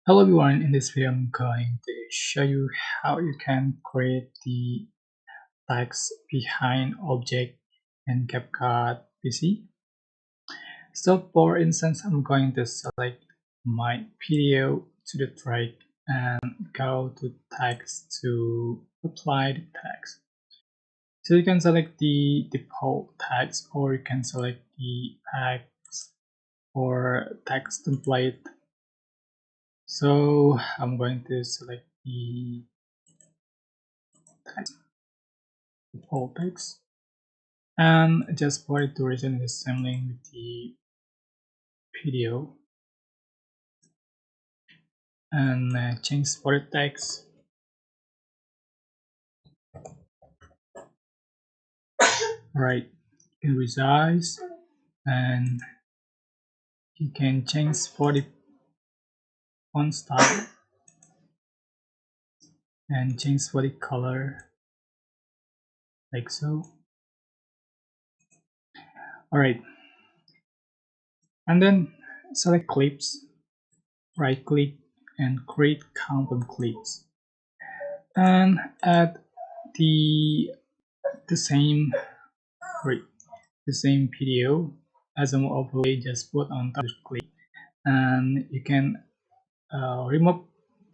Hello everyone, in this video I'm going to show you how you can create the text behind object in CapCut PC. So for instance, I'm going to select my video to the track and go to text to apply the text. So you can select the default text or you can select the text or text template. So I'm going to select the text, default text, and just for the duration is same link with the video, and change for the text. Right, you can resize, and you can change for the font style and change for the color like so. Alright, and then select clips, right click and create content clips, and add the the same right, the same video as an overlay. Just put on top of the clip, and you can remove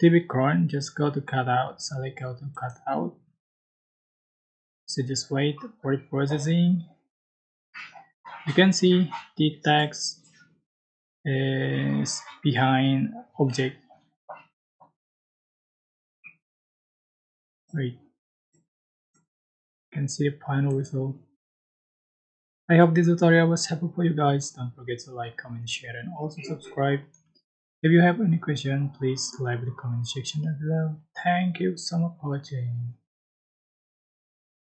the background. Just go to cutout, select go to cutout. So just wait for the processing. You can see the text is behind object. Right, you can see the final result. I hope this tutorial was helpful for you guys. Don't forget to like, comment, share, and also subscribe. If you have any question, please leave in the comment section down below. Thank you so much for watching.